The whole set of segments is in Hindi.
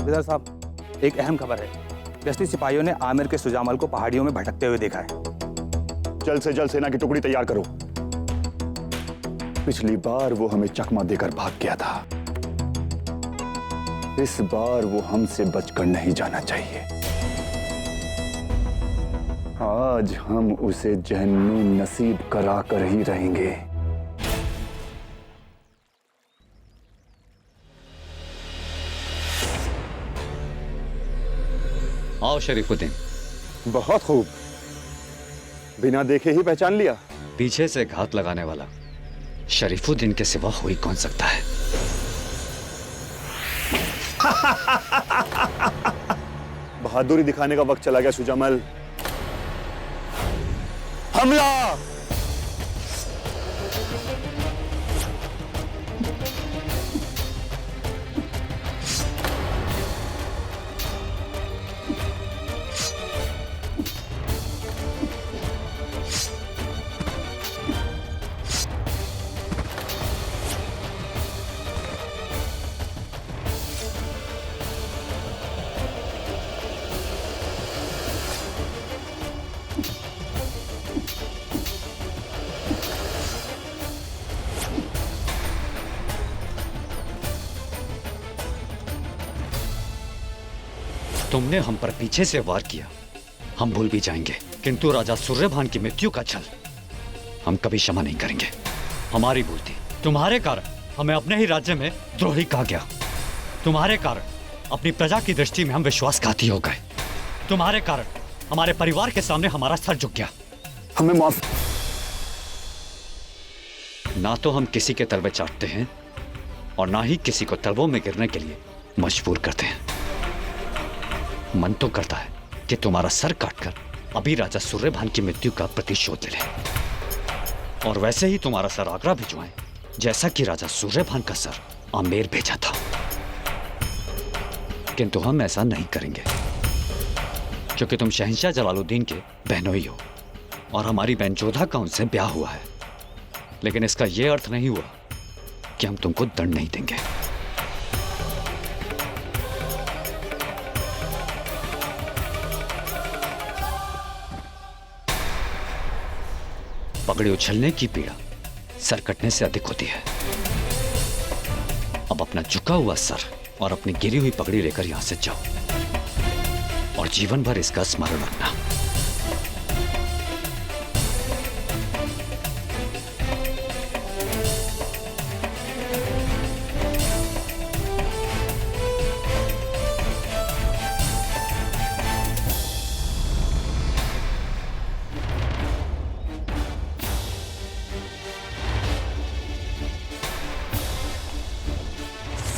सूबेदार साहब, एक अहम खबर है। गश्ती सिपाहियों ने आमिर के सुजामल को पहाड़ियों में भटकते हुए देखा है। जल्द से जल्द सेना की टुकड़ी तैयार करो। पिछली बार वो हमें चकमा देकर भाग गया था, इस बार वो हमसे बचकर नहीं जाना चाहिए। आज हम उसे जहन्नुम नसीब करा कर ही रहेंगे। आओ शरीफुद्दीन। बहुत खूब, बिना देखे ही पहचान लिया। पीछे से घात लगाने वाला शरीफुद्दीन के सिवा हो ही कौन सकता है? बहादुरी दिखाने का वक्त चला गया सुजामल। हमला! तुमने हम पर पीछे से वार किया, हम भूल भी जाएंगे, किंतु राजा सूर्यभान की मृत्यु का छल हम कभी क्षमा नहीं करेंगे। हमारी भूल थी, तुम्हारे कारण हमें अपने ही राज्य में द्रोही कहा गया। तुम्हारे कारण अपनी प्रजा की दृष्टि में हम विश्वासघाती हो गए। तुम्हारे कारण हमारे परिवार के सामने हमारा सर झुक गया। हमें माफ। ना तो हम किसी के तलवे चाटते हैं और ना ही किसी को तलवों में गिरने के लिए मजबूर करते हैं। मन तो करता है कि तुम्हारा सर काटकर अभी राजा सूर्यभान की मृत्यु का प्रतिशोध ले लें और वैसे ही तुम्हारा सर आगरा भिजवाएं, जैसा कि राजा सूर्यभान का सर आमेर भेजा था। किंतु हम ऐसा नहीं करेंगे, क्योंकि तुम शहंशाह जलालुद्दीन के बहनोई हो और हमारी बहन जोधा का उनसे ब्याह हुआ है। लेकिन इसका यह अर्थ नहीं हुआ कि हम तुमको दंड नहीं देंगे। पगड़ी उछलने की पीड़ा सर कटने से अधिक होती है। अब अपना झुका हुआ सर और अपनी गिरी हुई पगड़ी लेकर यहां से जाओ और जीवन भर इसका स्मरण रखना।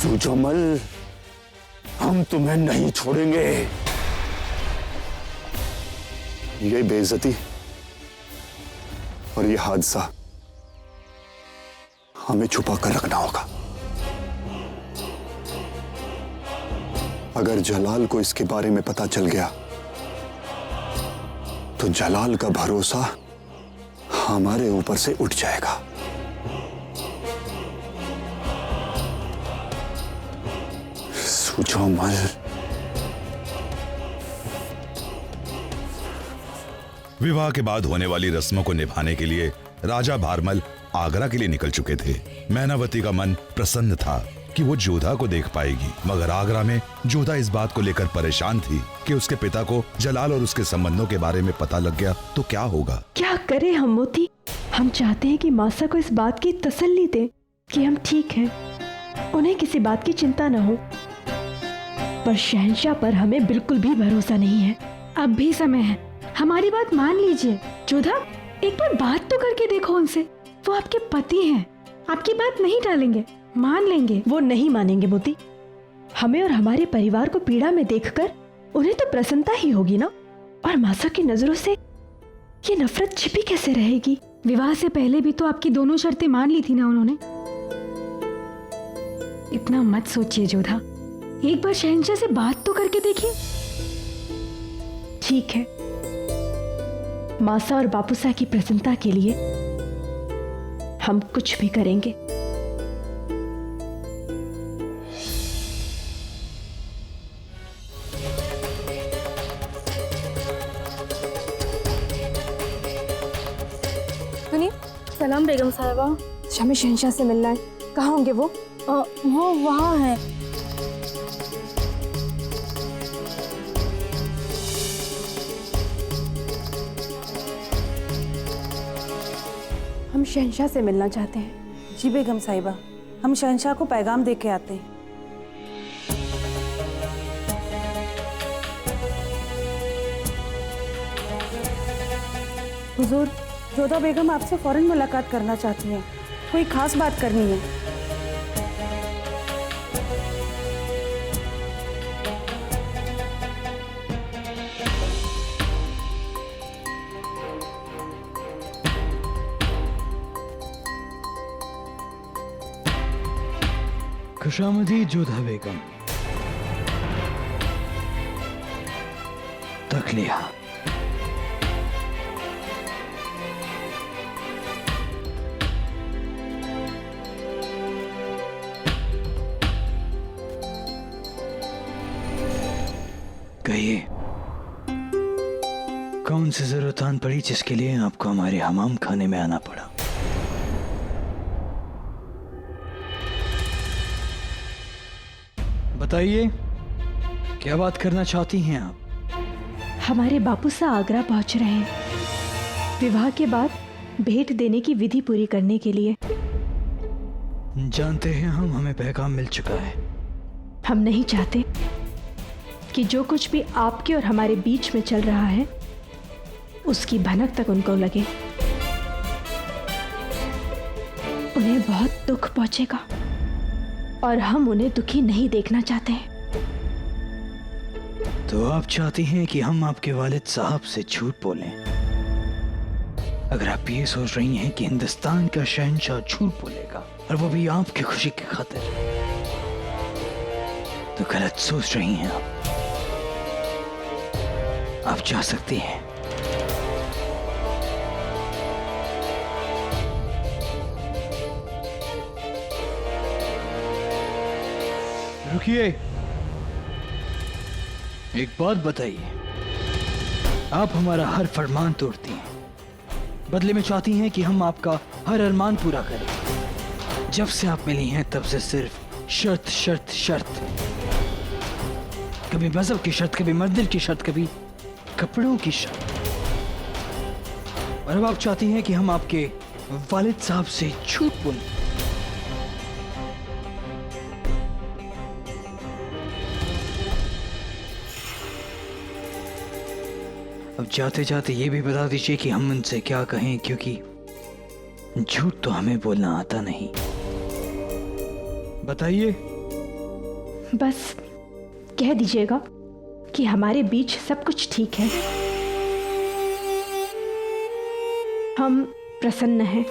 सुजामल, हम तुम्हें नहीं छोड़ेंगे। ये बेइज्जती और ये हादसा हमें छुपा कर रखना होगा। अगर जलाल को इसके बारे में पता चल गया तो जलाल का भरोसा हमारे ऊपर से उठ जाएगा। सुजामल, विवाह के बाद होने वाली रस्मों को निभाने के लिए राजा भारमल आगरा के लिए निकल चुके थे। मैनावती का मन प्रसन्न था कि वो जोधा को देख पाएगी, मगर आगरा में जोधा इस बात को लेकर परेशान थी कि उसके पिता को जलाल और उसके संबंधों के बारे में पता लग गया तो क्या होगा। क्या करें हम मोती? हम चाहते हैं कि मासा को इस बात की तसल्ली दे कि हम ठीक हैं, उन्हें किसी बात की चिंता न हो, पर शहंशाह पर हमें बिल्कुल भी भरोसा नहीं है। अब भी समय है, हमारी बात मान लीजिए। जोधा, एक बार बात तो करके देखो उनसे। वो आपके पति हैं, आपकी बात नहीं टालेंगे, मान लेंगे। वो नहीं मानेंगे मोती। हमें और हमारे परिवार को पीड़ा में देखकर उन्हें तो प्रसन्नता ही होगी ना, और मासा की नजरों से ये नफरत छिपी कैसे रहेगी? विवाह से पहले भी तो आपकी दोनों शर्तें मान ली थी ना उन्होंने। इतना मत सोचिए जोधा, एक बार शहंशाह से बात तो करके देखिए। ठीक है, मासा और बापूसा की प्रसन्नता के लिए हम कुछ भी करेंगे। सलाम बेगम साहिबा। हमें शहंशाह से मिलना है। कहाँ होंगे वो? वो वहाँ है। हम शहंशाह से मिलना चाहते हैं। जी बेगम साहिबा, हम शहंशाह को पैगाम दे के आते हैं। हुजूर, जोधा बेगम आपसे फौरन मुलाकात करना चाहती हैं। कोई खास बात करनी है। खुशामदी जोधा बेगम। तक लिया। कहिए, कौन सी जरूरत आन पड़ी जिसके लिए आपको हमारे हमाम खाने में आना पड़ा? बताइए, क्या बात करना चाहती हैं आप? हमारे बापू सा आगरा पहुंच रहे हैं विवाह के बाद भेंट देने की विधि पूरी करने के लिए। जानते हैं हम, हमें पैगाम मिल चुका है। हम नहीं चाहते कि जो कुछ भी आपके और हमारे बीच में चल रहा है उसकी भनक तक उनको लगे। उन्हें बहुत दुख पहुंचेगा और हम उन्हें दुखी नहीं देखना चाहते हैं। तो आप चाहती हैं कि हम आपके वालिद साहब से झूठ बोलें? अगर आप ये सोच रही हैं कि हिंदुस्तान का शहंशाह झूठ बोलेगा और वो भी आपकी खुशी की खातिर, तो गलत सोच रही हैं आप। आप जा सकती हैं। रुकिए, एक बात बताइए, आप हमारा हर फरमान तोड़ती हैं, बदले में चाहती हैं कि हम आपका हर अरमान पूरा करें। जब से आप मिली हैं तब से सिर्फ शर्त शर्त शर्त, कभी मजहब की शर्त, कभी मंदिर की शर्त, कभी कपड़ों की शर्त। और अब आप चाहती हैं कि हम आपके वालिद साहब से झूठ बोलें। अब जाते जाते ये भी बता दीजिए कि हम उनसे क्या कहें, क्योंकि झूठ तो हमें बोलना आता नहीं। बताइए। बस कह दीजिएगा कि हमारे बीच सब कुछ ठीक है, हम प्रसन्न हैं।